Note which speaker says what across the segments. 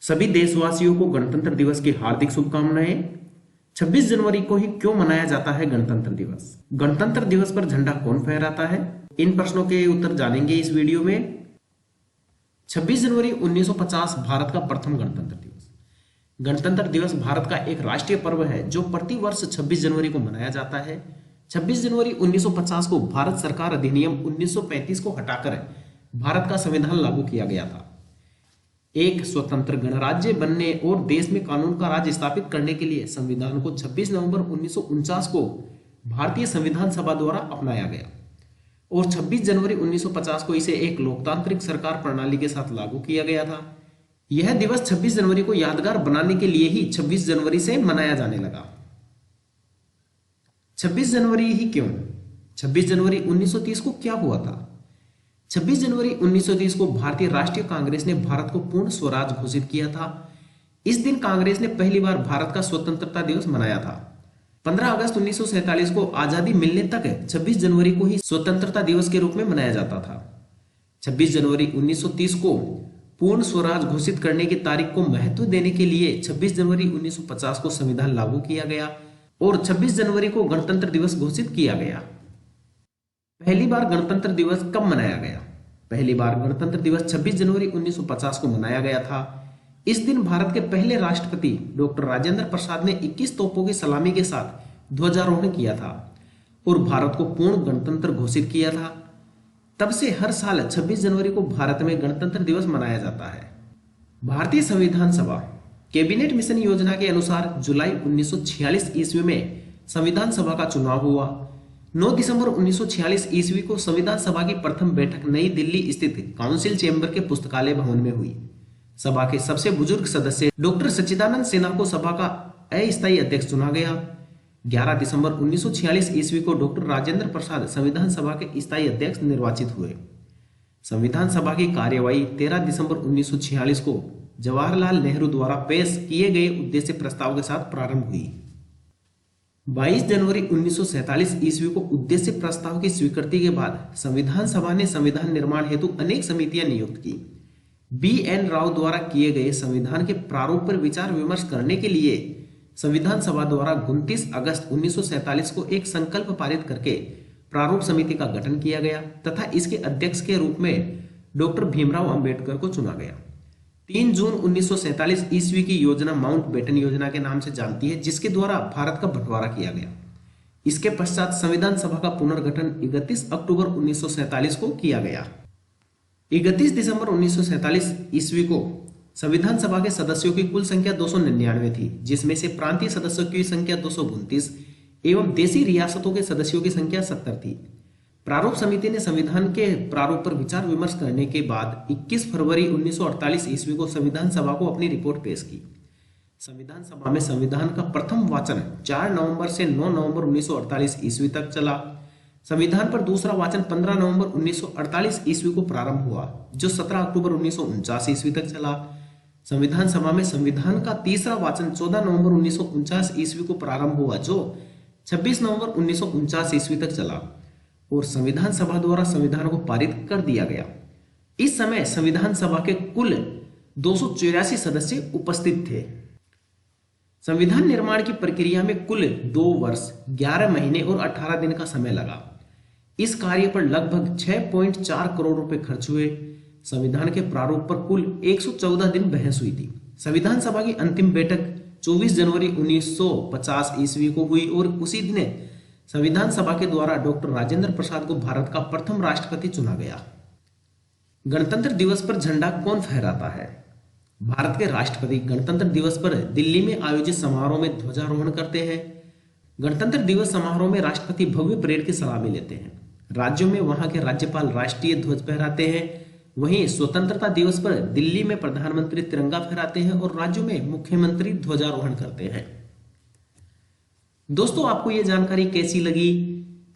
Speaker 1: सभी देशवासियों को गणतंत्र दिवस की हार्दिक शुभकामनाएं। 26 जनवरी को ही क्यों मनाया जाता है गणतंत्र दिवस? गणतंत्र दिवस पर झंडा कौन फहराता है? इन प्रश्नों के उत्तर जानेंगे इस वीडियो में। 26 जनवरी 1950 भारत का प्रथम गणतंत्र दिवस। गणतंत्र दिवस भारत का एक राष्ट्रीय पर्व है जो प्रति वर्ष 26 जनवरी को मनाया जाता है। 26 जनवरी 1950 को भारत सरकार अधिनियम 1935 को हटाकर भारत का संविधान लागू किया गया था। एक स्वतंत्र गणराज्य बनने और देश में कानून का राज स्थापित करने के लिए संविधान को 26 नवंबर 1949 को भारतीय संविधान सभा द्वारा अपनाया गया और 26 जनवरी 1950 को इसे एक लोकतांत्रिक सरकार प्रणाली के साथ लागू किया गया था। यह दिवस 26 जनवरी को यादगार बनाने के लिए ही 26 जनवरी से मनाया जाने लगा। 26 जनवरी ही क्यों? 26 जनवरी 1930 को क्या हुआ था? 26 जनवरी 1930 को भारतीय राष्ट्रीय कांग्रेस ने भारत को पूर्ण स्वराज घोषित किया था। इस दिन कांग्रेस ने पहली बार भारत का स्वतंत्रता दिवस मनाया था। 15 अगस्त 1947 को आजादी मिलने तक 26 जनवरी को ही स्वतंत्रता दिवस के रूप में मनाया जाता था। 26 जनवरी 1930 को पूर्ण स्वराज घोषित करने की तारीख को महत्व देने के लिए 26 जनवरी 1950 को संविधान लागू किया गया और 26 जनवरी को गणतंत्र दिवस घोषित किया गया। पहली बार गणतंत्र दिवस कब मनाया गया? पहली बार गणतंत्र दिवस 26 जनवरी 1950 को मनाया गया था। इस दिन भारत के पहले राष्ट्रपति डॉक्टर राजेंद्र प्रसाद ने 21 तोपों की सलामी के साथ ध्वजारोहण किया था और भारत को पूर्ण गणतंत्र घोषित किया था। तब से हर साल 26 जनवरी को भारत में गणतंत्र दिवस मनाया जाता है। भारतीय संविधान सभा कैबिनेट मिशन योजना के अनुसार जुलाई 1946 ईस्वी में संविधान सभा का चुनाव हुआ। 9 दिसंबर 1946 ईस्वी को संविधान सभा की प्रथम बैठक नई दिल्ली स्थित काउंसिल चेंबर के पुस्तकालय भवन में हुई। सभा के सबसे बुजुर्ग सदस्य डॉक्टर सच्चिदानंद सिन्हा को सभा का अस्थायी अध्यक्ष चुना गया। 11 दिसंबर 1946 ईस्वी को डॉक्टर राजेंद्र प्रसाद संविधान सभा के स्थायी अध्यक्ष निर्वाचित हुए। संविधान सभा की कार्यवाही 13 दिसंबर 1946 को जवाहरलाल नेहरू द्वारा पेश किए गए उद्देश्य प्रस्ताव के साथ प्रारंभ हुई। 22 जनवरी 1947 ईस्वी को उद्देश्य प्रस्ताव की स्वीकृति के बाद संविधान सभा ने संविधान निर्माण हेतु अनेक समितियां नियुक्त की। बी.एन. राव द्वारा किए गए संविधान के प्रारूप पर विचार विमर्श करने के लिए संविधान सभा द्वारा 29 अगस्त 1947 को एक संकल्प पारित करके प्रारूप समिति का गठन किया गया तथा इसके अध्यक्ष के रूप में डॉक्टर भीमराव अंबेडकर को चुना गया। 3 जून 1947 ईस्वी की योजना माउंटबेटन योजना के नाम से जानती है, जिसके द्वारा भारत का बंटवारा किया गया। इसके पश्चात संविधान सभा का पुनर्गठन 31 अक्टूबर 1947 को किया गया। 31 दिसंबर 1947 ईस्वी को संविधान सभा के सदस्यों की कुल संख्या 299 थी, जिसमें से प्रांतीय सदस्यों की संख्या 229 एवं देशी रियासतों के सदस्यों की संख्या 70 थी। प्रारूप समिति ने संविधान के प्रारूप पर विचार विमर्श करने के बाद 21 फरवरी 1948 ईस्वी को संविधान सभा को अपनी रिपोर्ट पेश की। संविधान सभा में संविधान का प्रथम वाचन 4 नवंबर से 9 नवंबर 1948 ईस्वी तक चला। संविधान पर दूसरा वाचन 15 नवंबर 1948 ईस्वी को प्रारंभ हुआ, जो 17 अक्टूबर 1949 ईस्वी तक चला। संविधान सभा में संविधान का तीसरा वाचन 14 नवंबर 1949 ईस्वी को प्रारंभ हुआ, जो 26 नवंबर 1949 ईस्वी तक चला और संविधान सभा द्वारा संविधान को पारित कर दिया गया। इस समय संविधान सभा के कुल 284 सदस्य उपस्थित थे। संविधान निर्माण की प्रक्रिया में कुल 2 वर्ष 11 महीने और 18 दिन का समय लगा। इस कार्य पर लगभग 6.4 करोड़ रुपए खर्च हुए। संविधान के प्रारूप पर कुल 114 दिन बहस हुई थी। संविधान सभा की अंतिम बैठक 24 जनवरी 1950 ईस्वी को हुई और उसी दिन संविधान सभा के द्वारा डॉक्टर राजेंद्र प्रसाद को भारत का प्रथम राष्ट्रपति चुना गया। गणतंत्र दिवस पर झंडा कौन फहराता है? भारत के राष्ट्रपति गणतंत्र दिवस पर दिल्ली में आयोजित समारोह में ध्वजारोहण करते हैं। गणतंत्र दिवस समारोह में राष्ट्रपति भव्य परेड की सलामी लेते हैं। राज्यों में वहां के राज्यपाल राष्ट्रीय ध्वज फहराते हैं। वहीं स्वतंत्रता दिवस पर दिल्ली में प्रधानमंत्री तिरंगा फहराते हैं और राज्यों में मुख्यमंत्री ध्वजारोहण करते हैं। दोस्तों, आपको यह जानकारी कैसी लगी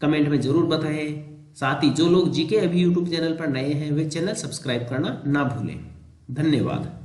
Speaker 1: कमेंट में जरूर बताएं। साथ ही जो लोग जीके अभी यूट्यूब चैनल पर नए हैं वे चैनल सब्सक्राइब करना ना भूलें। धन्यवाद।